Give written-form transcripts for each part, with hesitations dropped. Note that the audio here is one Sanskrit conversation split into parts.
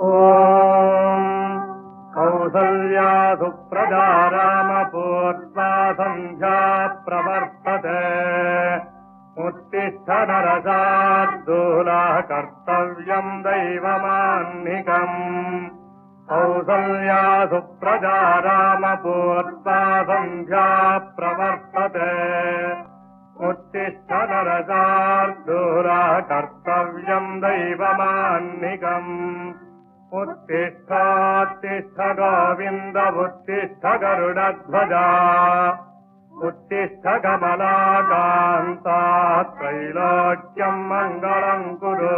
ఓం కౌసల్యా సుప్రజా రామపూర్వా సంధ్యా ప్రవర్తతే ఉత్తిష్ఠ నరశార్దూలా కర్తవ్యం దైవమాన్నికం కౌసల్యా సుప్రజా రామపూర్వా సంధ్యా ప్రవర్తతే ఉత్తిష్ఠ నరశార్దూలా కర్తవ్యం దైవమాన్నికం उत्तिष्ठोत्तिष्ठ गोविन्द उत्तिष्ठ गरुडध्वजा उत्तिष्ठ कमलाकान्ता त्रैलोक्यम् मङ्गलम् कुरु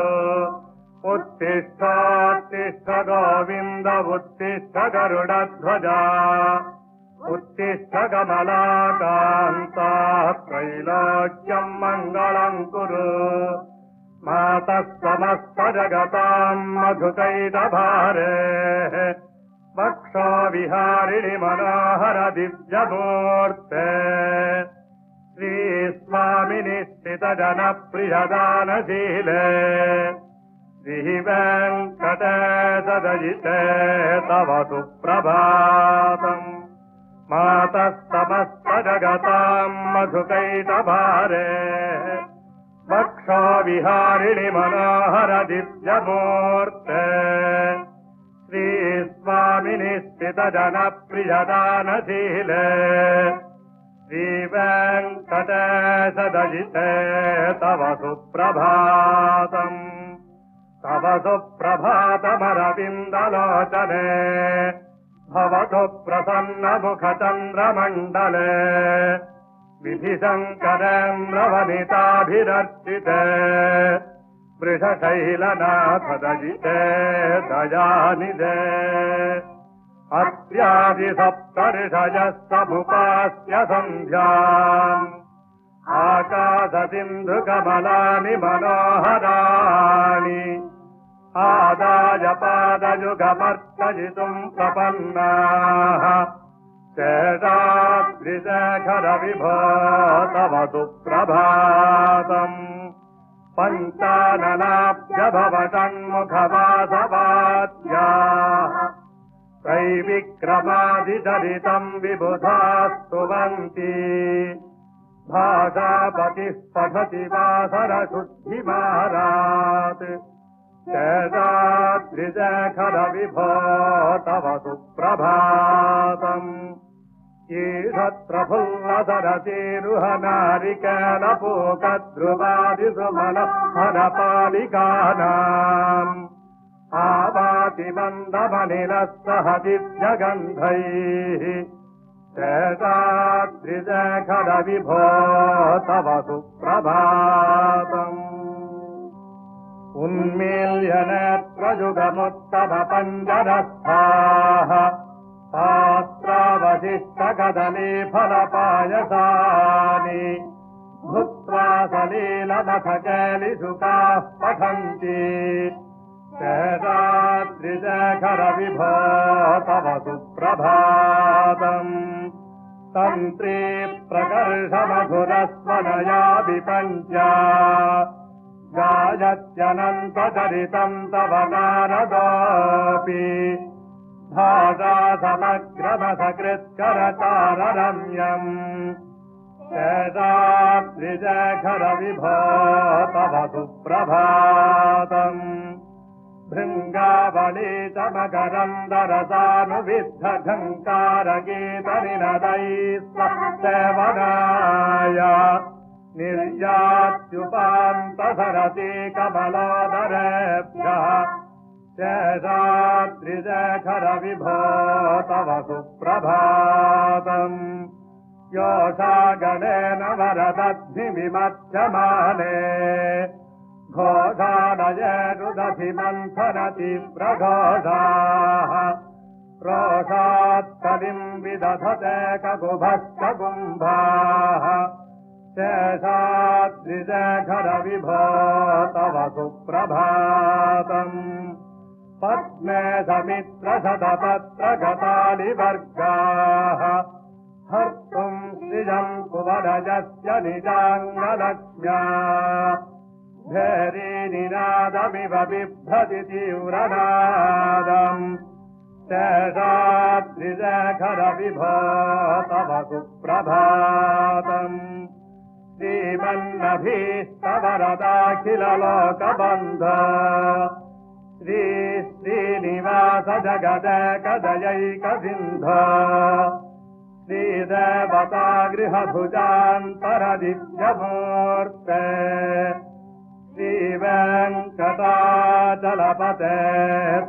उत्तिष्ठोत्तिष्ठ गोविन्द उत्तिष्ठ गरुडध्वजा उत्तिष्ठ कमलाकान्ता त्रैलोक्यम् मङ्गलम् कुरु मातः समस्त जगताम् मधुकैटभारे वक्षो विहारिणि मनोहर दिव्यमूर्ते श्रीस्वामिनि स्थितजनप्रियदानशीले श्रीवेङ्कटेशदयिते तव सुप्रभातम् मातः समस्त जगताम् मधुकैटभारे वक्षो विहारिणि मनोहर दिव्यमूर्ते श्रीस्वामिनि स्थितजनप्रियदानशीले श्रीवेङ्कटेशदयिते तव सुप्रभातम् तव सुप्रभातमरविन्दलोचने भवतु प्रसन्नमुखचन्द्रमण्डले विधिशङ्करेन्द्रवनिताभिरर्चिते वृषशैलनाथदयिते दयानिधे अत्यादिसप्तऋषयः समुपास्य सन्ध्याम् आकाशसिन्धुकमलानि मनोहराणि आदाय पादयुगमर्चयितुम् प्रपन्नाः शेषाद्रिशेखर विभो तव सुप्रभातम् पञ्चाननाभ्यभवषण्मुखवासवाद्याः त्रैविक्रमादिचरितम् विबुधा स्तुवन्ति भाषापतिः पठति वासरशुद्धिमारात् शेषाद्रिशेखर विभो तव सुप्रभातम् ईषत्प्रफुल्लसरसीरुहनारिकेलपूकध्रुवादिसुमनः आवाति मन्दमनिलः सह दिव्यगन्धैः शेषाद्रिशेखर विभो तव सुप्रभातम् उन्मील्यनेत्रयुगमुत्तमपञ्जरस्थाः पात्रावशिष्टकदलीफलपायसानि भुक्त्वा सलीलमखकेलिशुकाः पठन्ति शेषाद्रिशेखर विभो तव सुप्रभातम् तन्त्री प्रकर्षमधुरस्वनया विपञ्चा गायत्यनन्तचरितम् तव नारदोऽपि भाषासमग्रमसकृत्करताररम्यम् शेषाद्रिशेखर विभो तव सुप्रभातम् भृङ्गावलीतमकरन्दरसानुविद्धझङ्कारगीतनिनदैः सेवनाय निर्यात्युपान्तसरति कमलोदरेभ्यः शेषाद्रिशेखर विभो तव सुप्रभातम् योषागणेन वरदद्भिविमध्यमाने घोषानयेरुदधिमन्थनति प्रघोषाः रोषात्कलिम् विदधते ककुभश्च कुम्भाः शेषाद्रिशेखर विभो तव सुप्रभातम् पद्मे समित्रशतपत्रगतालिवर्गाः हर्तुम् श्रियम् कुवरजस्य निजाङ्गलक्ष्म्या भेरी निनादमिव बिभ्रति तीव्रनादम् शेषाद्रिशेखर विभो तव सुप्रभातम् श्रीमन्नभीष्टवरदाखिललोकबन्ध श्रीनिवास जगदेकदयैकसिन्धो श्रीदेवतागृहभुजान्तरदिव्यमूर्ते श्रीवेङ्कटाचलपते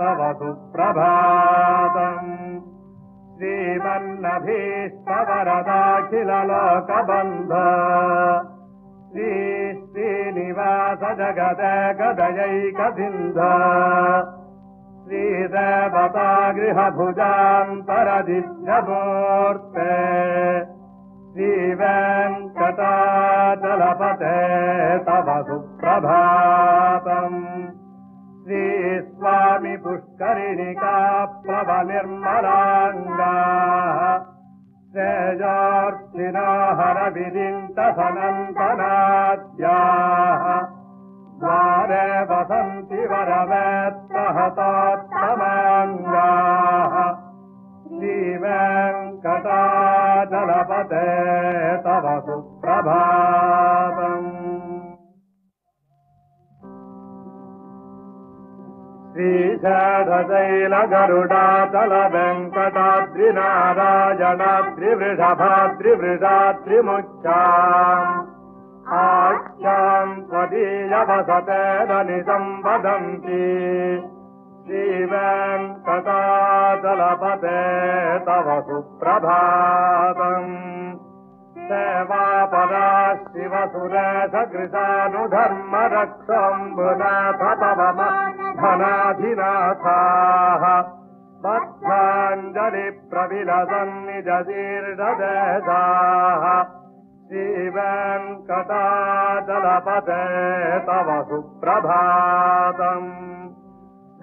तव सुप्रभातम् श्रीमन्नभीष्टवरदाखिललोकबन्ध श्रीनिवास जगदेकदयैकसिन्धो श्रीदेवतागृहभुजान्तरदिव्यमूर्ते श्रीवेङ्कटाचलपते तव सुप्रभातम् श्रीस्वामि पुष्करिणिका प्लवनिर्मलाङ्गाः श्रेयोर्थिनो हरविरिन्तसनन्तनाद्याः द्वारे वसन्ति वरवेत्तहतोत्तमाङ्गाः श्रीवेङ्कटाचलपते तव सुप्रभातम् श्रीशैलशैलगरुडाचलवेङ्कटाद्रिनारायणाद्रिवृषभाद्रिवृषाद्रिमुख्याम् आख्याम् त्वदीयवसतेदनिशम् वदन्ति श्रीवेङ्कटाचलपते तव सुप्रभातम् सेवापरा शिवसुरेशकृशानुधर्मरक्षोऽम्बुनाथ पवमधनाधिनाथाः बद्धाञ्जलिप्रविलसन्निजशीर्षदेशाः श्रीवेङ्कटाचलपते तव सुप्रभातम्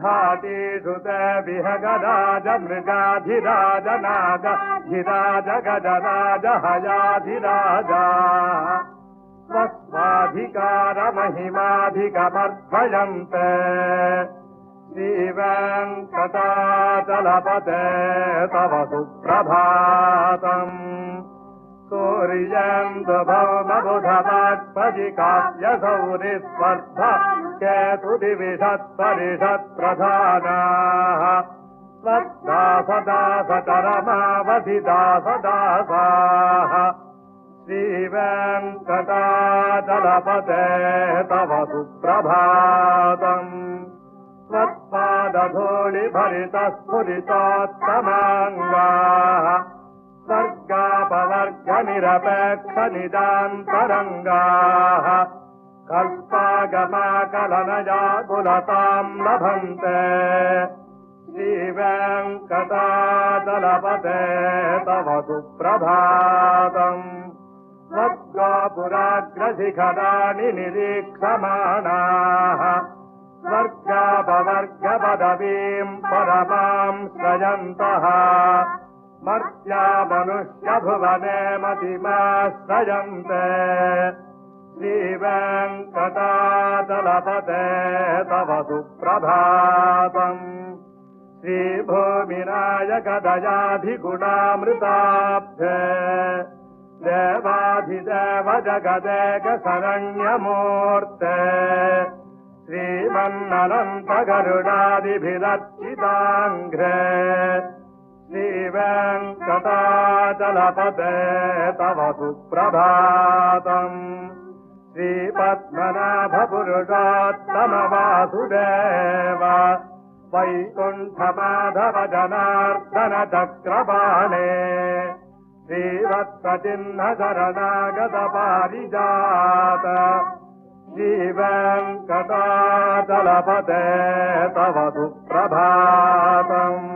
घाटीषु ते विहगराज मृगाधिराज नागधिराज गजराज हयाधिराजा स्वस्वाधिकारमहिमाधिकमर्पयन्ते श्रीवेङ्कटाचलपते तव सुप्रभातम् सूर्येन्दुभौमबुधवाक्पदिकाव्यसौरिस्पर्धा केतुदिविषत्परिषत्प्रधानाः स्वदासदासचरमावधिदासदासाः श्रीवेङ्कटाचलपते तव सुप्रभातम् त्वत्पादधूलिभरितस्फुरितोत्तमाङ्गाः सर्गापवर्गनिरपेक्षनिदान्तरङ्गाः कल्पागमाकलनजाकुलताम् लभन्ते श्रीवेङ्कटाचलपते तव सुप्रभातम् स्वर्गोपुराग्रशिखराणि निरीक्षमाणाः स्वर्गापवर्गपदवीम् परमाम् श्रयन्तः मर्त्या मनुष्यभुवने मतिमाश्रयन्ते श्रीवेङ्कटाचलपते तव सुप्रभातम् श्रीभूमिनायकदयाधिगुणामृताब्धे देवाधिदेव जगदेकशरण्यमूर्ते श्रीमन्ननन्तगरुडादिभिरर्चिताङ्घ्रे श्रीवेङ्कटाचलपते तव सुप्रभातम् श्रीपद्मनाभपुरुषोत्तमवासुदेव वैकुण्ठमाधव जनार्दन चक्रपाणे श्रीवत्सचिह्नशरणागत पारिजात श्रीवेङ्कटाचलपते तव सुप्रभातम्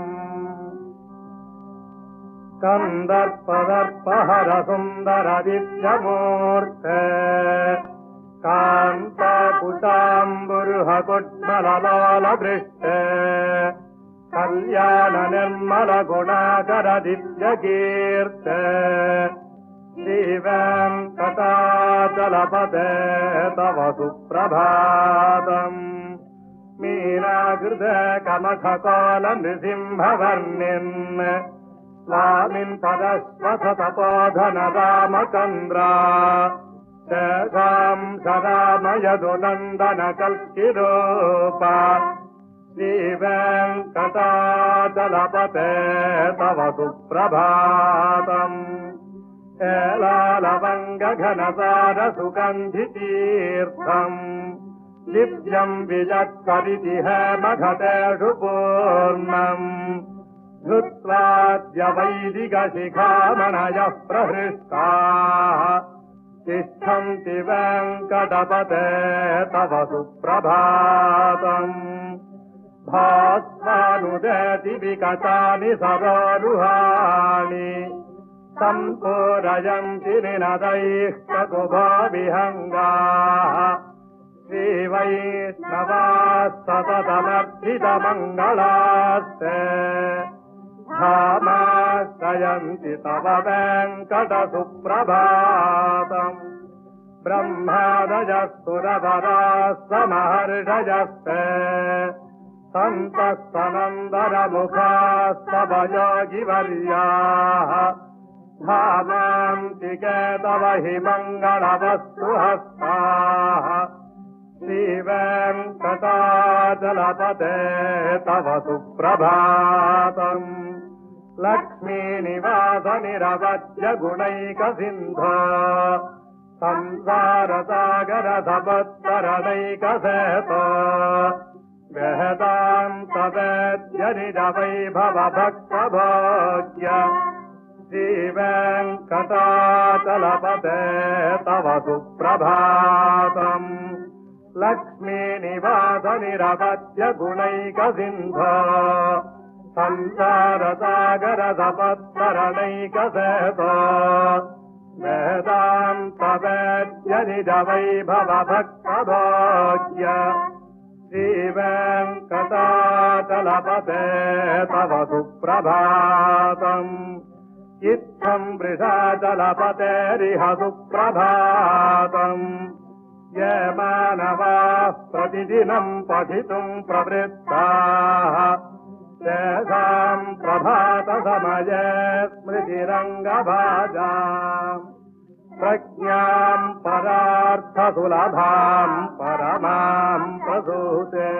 कन्दर्पदर्पहर सुन्दरदिव्यमूर्ते कान्तापुटाम्बुरुहकुट्मललोलदृष्टे कल्याणनिर्मलगुणाकरदिव्यकीर्ते श्रीवेङ्कटाचलपते वेङ्कटाचलपते तव सुप्रभातम् मीनाकृते कनककोलनृसिंहवर्णिन् स्वामिन् पदश्वसतपोधनरामचन्द्रा शेषाम् सदामयदुनन्दनकल्किरूपा श्रीवेङ्कटाचलपते तव सुप्रभातम् एलालवङ्गघनसारसुगन्धितीर्थम् दिव्यम् विजत्सरिति हेमघटेषु पूर्णम् धृत्वाद्य वैदिकशिखामणयः प्रहृष्टाः तिष्ठन्ति वेङ्कटपते तव सुप्रभातम् भास्वानुदेति विकटानि सरोरुहाणि सम्पूरयन्ति निनदैः ककुभाविहङ्गाः श्रीवैष्णवाः सततमर्थितमङ्गलास्ते धामाश्रयन्ति तव वेङ्कटसुप्रभातम् ब्रह्मादयः सुरवराः समहर्षयस्ते सन्तः सनन्दनमुखास्तव योगिवर्याः धामान्तिके तव हि मङ्गलवस्तु हस्ताः श्रीवेङ्कटाचलपते तव सुप्रभातम् लक्ष्मीनिवासनिरवद्य गुणैकसिन्धो संसारसागरसपत्तरणैकसेतो वेदान्तवेद्यनिजवैभवभक्तभोग्य श्रीवेङ्कटाचलपते तव सुप्रभातम् लक्ष्मीनिवासनिरवद्य गुणैकसिन्धो संसारसागरसपत्तरणैकसेतो वेदान्तवेद्यनिजवैभवभक्तभोग्य श्रीवेङ्कटाचलपते तव सुप्रभातम् इत्थम् वृषाचलपतेरिह सुप्रभातम् ये मानवाः प्रतिदिनम् पठितुम् प्रवृत्ताः तेषाम् प्रभातसमये स्मृतिरङ्गभाजाम् प्रज्ञाम् परार्थसुलभाम् परमाम् प्रसूते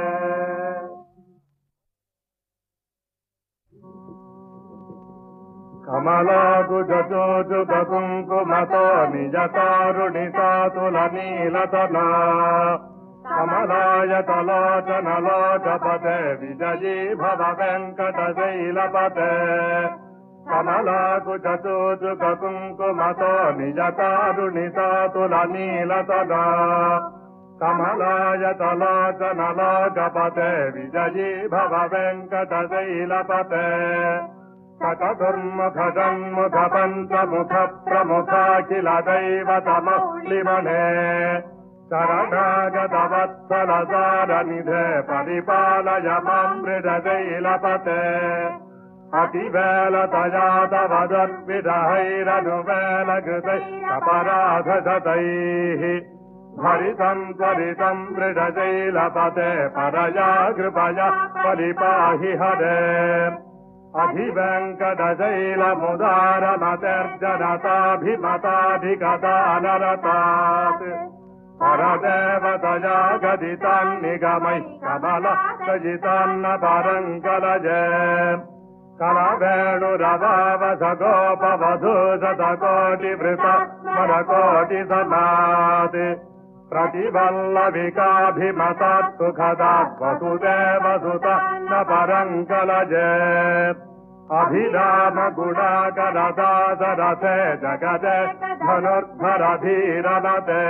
कमलाकुजचोजुकुङ्कुमतो निजतारुणितातुलनीलतना कमलायतलोचनलोचपते विजयी भव वेङ्कटशैलपते कमलाकुजचोजुकुङ्कुमतो निजतारुणितातुलनीलतना कमलायतलोचनलोचपते विजयी भव वेङ्कटशैलपते सकधुर्मुखषण्मुख पञ्चमुख प्रमुखाखिल दैवतमौलिमने शरणागतवत्सलसारनिधे परिपालय माम् मृडशैलपते अतिवेलतया तव दुर्विरहैरनुवेलकृतैः अपराधशतैः भरितम् त्वरितम् मृडशैलपते परया कृपया परिपाहि हरे अधिवेङ्कटशैलमुदारमतिर्जनताभिमताधिगतानरतात् परदेवतया गदितान् निगमैः कमलसजितान्न परङ्कलजे कलवेणुरवावस गोपवधूशतकोटिवृत स्मरकोटिसमात् प्रतिवल्लविकाभिमतात् सुखदात् वसुदेवसुत न परङ्कलजे अभिराम गुणाकरदासरथे जगते धनुर्धरधीरमते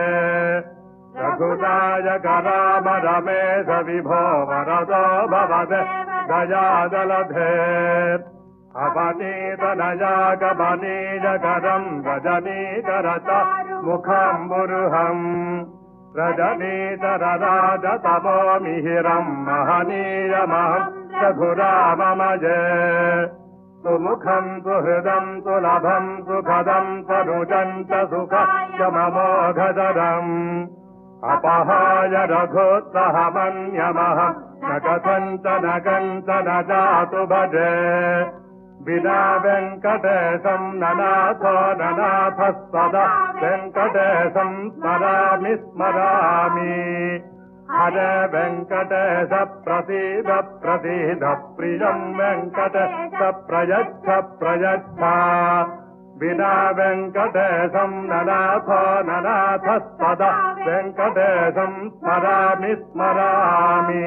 रघुनायक राम रमेश विभो वरदो भवते दयाजलधे अपनीतनयागमनीयकरम् रजनीकरच मुखम्बुरुहम् रजनीतरराजतमो मिहिरम् महनीयमहम् रघुराममजे सुमुखम् सुहृदम् सुलभम् सुखदम् तनुजम् च सुखममोघदरम् अपहाय रघोत्सहमन्यमः न कथञ्चन जातु भजे विना वेङ्कटेशम् ननाथो ननाथः सदा वेङ्कटेशम् स्मरामि स्मरामि हरे वेङ्कटेश प्रसीद प्रसीद प्रियम् वेङ्कटेश प्रयच्छ प्रयच्छ विना वेङ्कटेशम् ननाथो ननाथः सदा वेङ्कटेशम् स्मरामि स्मरामि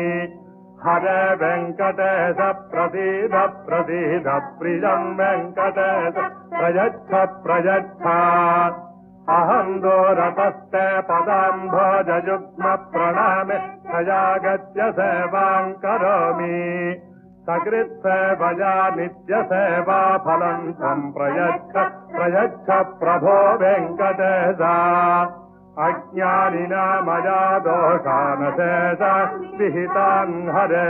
हरे वेङ्कटेश प्रसीद प्रसीद प्रियम् वेङ्कटेश प्रयच्छ प्रयच्छ अहम् दूरतस्ते पदाम्भोजयुग्म प्रणामे तयागत्य सेवाम् करोमि सकृत्सेवया नित्यसेवा फलम् त्वम् प्रयच्छ प्रयच्छ प्रभो वेङ्कटेश अज्ञानिना मया दोषानशेष विहितान् हरे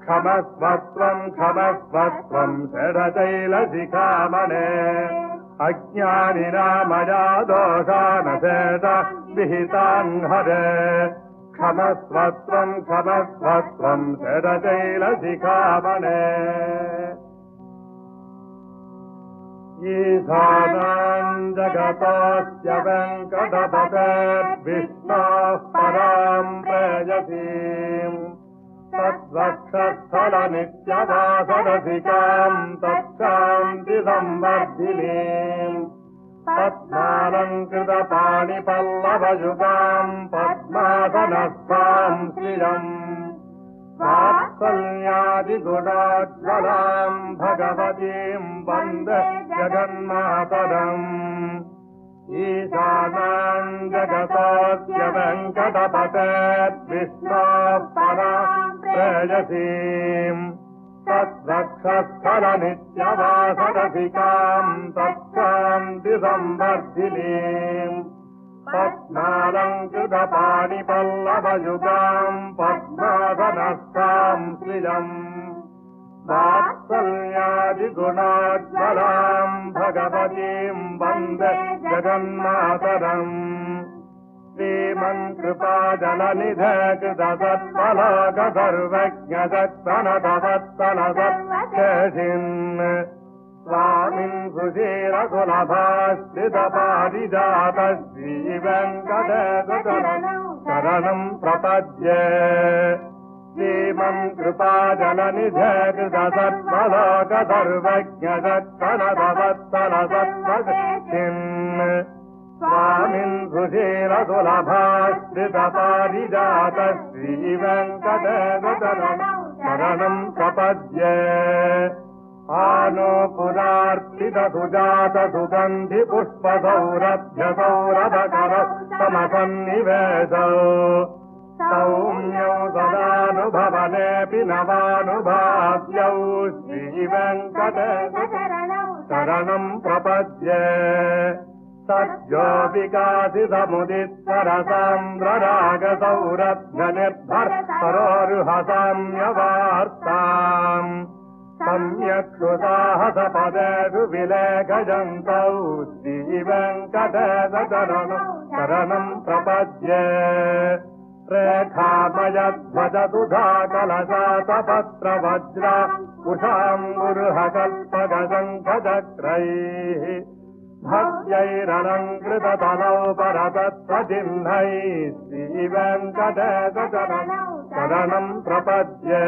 क्षमस्वत्वम् षडशैलशिखामणे अज्ञानिना मया दोषानशेष विहितान् हरे क्षमस्वत्वम् षडशैलशिखामणे ईशानाम् जगतोऽस्य वेङ्कटपतेर्विष्णोः पराम् प्रेयसीम् तद्वक्षस्थलनित्यवासरसिकाम् तच्छान्तिसंवर्धिनीम् पद्मालङ्कृतपाणिपल्लवयुगाम् पद्मासनस्थाम् श्रियम् वात्सल्यादिगुणोज्ज्वलाम् भगवतीम् वन्दे जगन्मातरम् ईशानाम् जगतोऽस्य वेङ्कटपतेर्विष्णोः पराम् प्रेयसीम् तद्वक्षस्थलनित्यवासरसिकाम् तच्छान्तिसंवर्धिनीम् पद्मालङ्कृतपाणिपल्लवयुगाम् पद्मासनस्थाम् श्रियम् वात्सल्यादिगुणोज्ज्वलाम् भगवतीम् वन्दे जगन्मातरम् श्रीमन्कृपाजलनिधे कृतसत्फलोकसर्वज्ञजत्तनतवत्तलसत्केशिन् स्वामिन् सुशीलसुलभाश्रितपारिजातः श्रीवेङ्कटेशशरणम् प्रपद्ये श्रीमन्कृपाजलनिधे कृतसत्फलोकसर्वज्ञजत्तनतवत्तलसत्केशिन् स्वामिन् सुशीलसुलभाश्रितपारिजातः श्रीवेङ्कटेशशरणम् प्रपद्ये आनोपुरार्पितसुजातसुगन्धिपुष्पसौरभ्यसौरभकरौ समसन्निवेशौ सौम्यौ सदानुभवनेऽपि नवानुभाव्यौ श्रीवेङ्कटेशशरणम् प्रपद्ये सद्यो विकासितमुदित्सरसान्द्ररागसौरभ्यनिर्भर परोरुहसाम्यवार्ताम् सम्यक् सुसाहसपदेषु विलेखयन्तौ श्रीवेङ्कटेशशरणम् प्रपद्ये रेखामयध्वजसुधाकलशातपत्रवज्रा कुशाम्बुरुहकल्पगशङ्खचक्रैः भव्यैरलङ्कृततलौ परतत्त्वचिह्नैः श्रीवेङ्कटेशशरणम् प्रपद्ये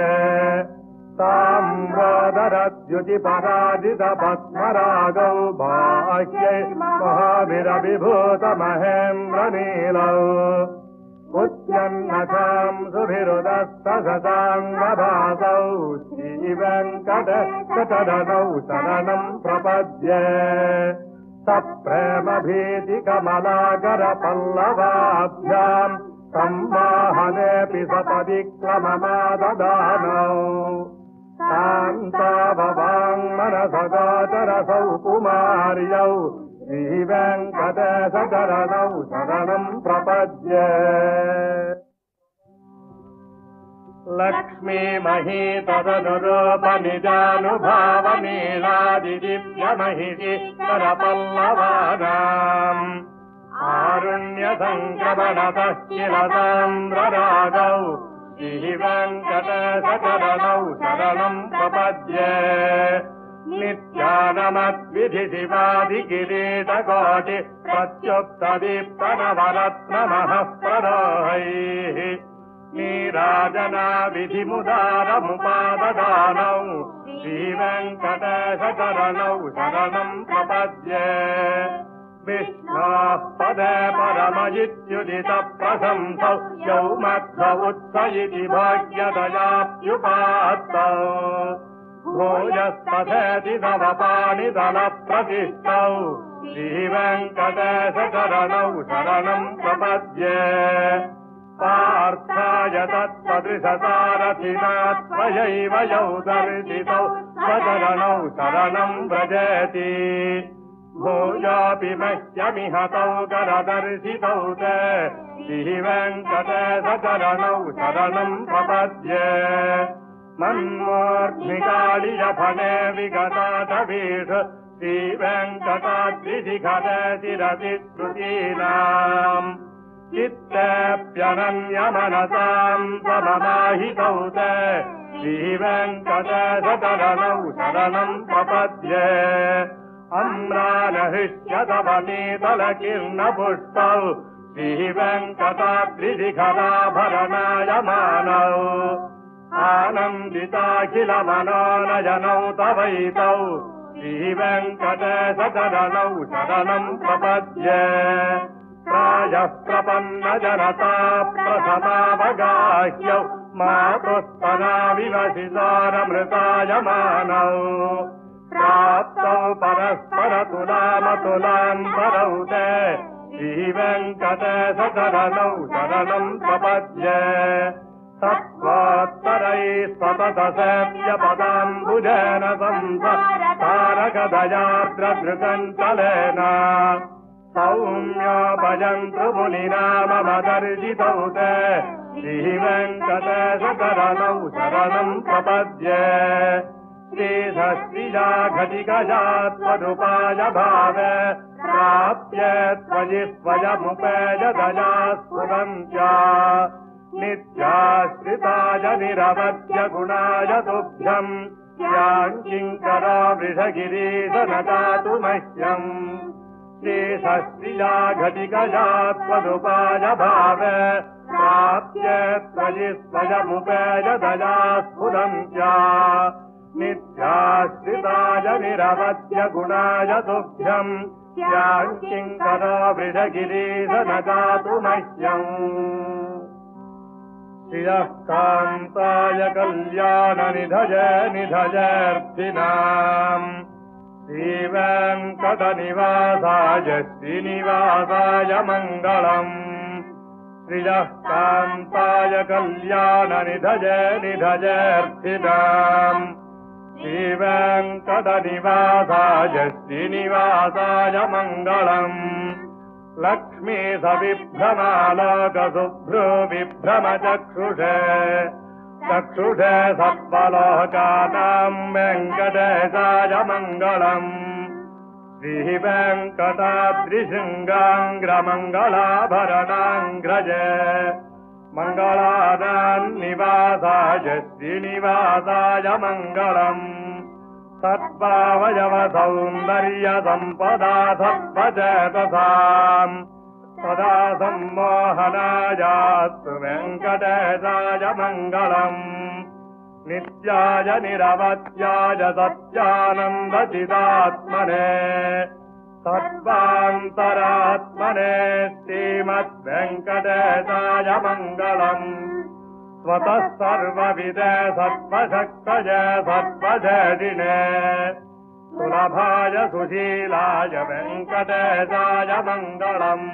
ताम्रोदरद्युतिपराजितपद्मरागौ बाह्यै महाभिरविभूतमहेन्द्रनीलौ उच्यन्नखाम् सुभिरुदस्तशशाङ्गभासौ श्रीवेङ्कटेशशरणौ शरणम् प्रपद्ये सप्रेमभीतिकमलाकरपल्लवाभ्याम् सम्माहनेऽपि सपदिक्लममाददानौ शान्ताभवाङ्मनसगोचरसौ कुमार्यौ श्रीवेङ्कटेशशरणौ शरणम् प्रपद्ये लक्ष्मीमही तदनुरूपनिजानुभावनीलादिदिव्यमहिषि करपल्लवानाम् आरुण्यसङ्क्रमणतः किल सान्द्ररागौ श्रीवेङ्कटेशचरणौ शरणम् प्रपद्ये नित्यानमद्विधिशिवादिकिरीटकोटि प्रत्युक्तदीप्तनवरत्नमः प्ररोहैः नीराजना विधिमुदारमुपाददानौ श्रीवेङ्कटेशचरणौ शरणम् प्रपद्ये विष्णोः पदे परमयित्युदितप्रशंसौ यौ मध्व उत्स इति भाग्यदयाप्युपात्तौ भूयस्तथेति नवपाणिदलप्रतिष्ठौ श्रीवेङ्कटेशचरणौ शरणम् प्रपद्ये पार्थाय तत्सदृशसारथिना त्वयैव यौ दर्शितौ स्वचरणौ शरणम् व्रजेति भूयोऽपि मह्यमिहतौ करदर्शितौ ते श्रीवेङ्कटेशचरणौ शरणम् प्रपद्ये मन्मूर्ध्निकालियफले विगताटवीषु श्रीवेङ्कटाद्रिशिखरे शिरसि श्रुतीनाम् चित्तेऽप्यनन्यमनसाम् सममाहितौ ते श्रीवेङ्कटेशचरणौ शरणम् प्रपद्ये अम्रानहृष्यतपनीतलकीर्णपुष्पौ श्रीवेङ्कटाद्रिशिखराभरणायमानौ आनन्दिताखिलमनोनयनौ तवैतौ श्रीवेङ्कटेशचरणौ शरणम् प्रपद्ये प्रायः प्रपन्नजनता प्रथमावगाह्यौ मातुस्तनाविवशिसारमृतायमानौ प्राप्तौ परस्परतुलामतुलान्तरौ ते श्रीवेङ्कटेशचरणौ शरणम् प्रपद्ये तत्त्वोत्तरैः सततसेव्यपदाम्बुजेन संसारकदयार्द्रधृतञ्चलेन सौम्योपयन्तु मुनिना मम दर्शितौ ते श्रीवेङ्कटेशचरणौ शरणम् प्रपद्ये श्रीषष्टिजा घटिकजा त्वदुपाय भावे प्राप्ये त्वयि स्वयमुपेयदया स्फुरन्त्या नित्याश्रिताय निरवध्य गुणाय तुभ्यम् याङ्किङ्करो वृषगिरीश न दातु मह्यम् श्रीषष्टिजा घटिकजा त्वदुपाय भावे प्राप्ये त्वयि स्वयमुपेयदया स्फुरन्त्या नित्याश्रिताय निरवध्य गुणाय तुभ्यम् याङ्किङ्करो वृषगिरीश न दातु मह्यम् श्रियः कान्ताय कल्याणनिधये निधयेऽर्थिनाम् श्रीवेङ्कटनिवासाय श्रीनिवासाय मङ्गलम् श्रियः कान्ताय कल्याणनिधये निधयेऽर्थिनाम् श्रीवेङ्कटनिवासाय श्रीनिवासाय मङ्गलम् लक्ष्मी सविभ्रमालोकशुभ्रो विभ्रमचक्षुषे चक्षुषे सत्त्वलोकानाम् वेङ्कटेशाय मङ्गलम् श्रीवेङ्कटाद्रिशृङ्गाङ्ग्रमङ्गलाभरणाङ्ग्रजे मङ्गलानान्निवासाय श्रीनिवासाय मङ्गलम् सत्त्वावयवसौन्दर्यसम्पदा सत्त्वचेतसाम् सदा सम्मोहनायास्तु वेङ्कटेशाय मङ्गलम् नित्याय निरवध्याय सत्यानन्दचिदात्मने सर्वान्तरात्मने श्रीमद्वेङ्कटेशाय मङ्गलम् स्वतः सर्वविदे सर्वशक्तये सर्वजेदिने सुलभाय सुशीलाय वेङ्कटेशाय मङ्गलम्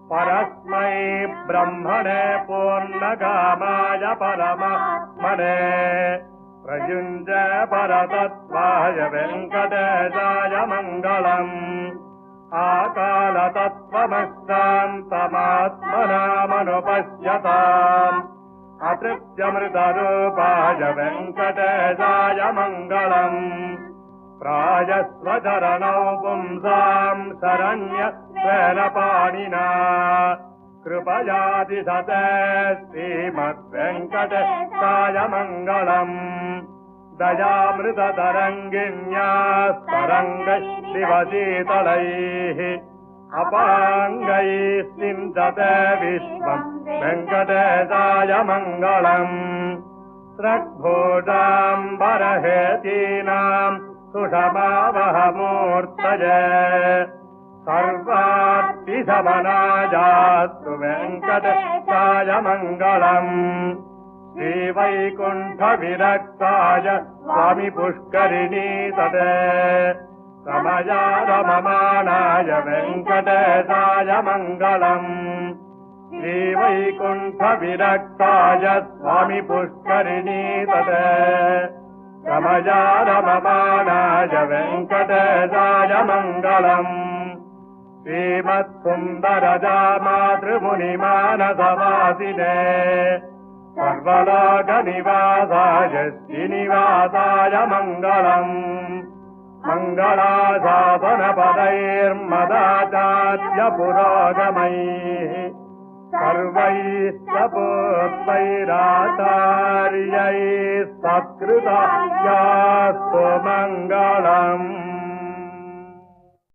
परस्मै ब्रह्मणे पूर्णकामाय परमात्मने प्रयुञ्जे परतत्त्वाय वेङ्कटेशाय मङ्गलम् आकालतत्त्वमशान्तमात्मनामनुपश्यताम् मातृत्यमृतरूपाय वेङ्कटेशाय मङ्गलम् प्रायस्वचरणौ पुंसाम् शरण्यस्वेन पाणिना कृपयादिशते श्रीमद्वेङ्कटेशाय मङ्गलम् दयामृततरङ्गिन्यास्तरङ्गशिवशीतलैः अपाङ्गैः सिञ्चते विश्वम् वेङ्कटेशाय मङ्गलम् स्रग्भूषाम्बरहेतीनाम् सुषमावहमूर्तये सर्वार्थिशमनायास्तु वेङ्कटेशाय मङ्गलम् श्रीवैकुण्ठविरक्ताय स्वामी पुष्करिणीतटे रमयारममाणाय वेङ्कटेशाय मङ्गलम् श्रीवैकुण्ठविरक्ताय स्वामी पुष्करिणीतटे रमयारममाणाय वेङ्कटेशाय मङ्गलम् श्रीमत्सुन्दरजा मातृमुनिमानसवासिने सर्वलोकनिवासाय श्रीनिवासाय मङ्गलम् मङ्गलाशासनपदैर्मदाचार्य पुरोगमैः सर्वैश्च पूर्वैराचार्यैः सत्कृतायास्तु मङ्गलम्।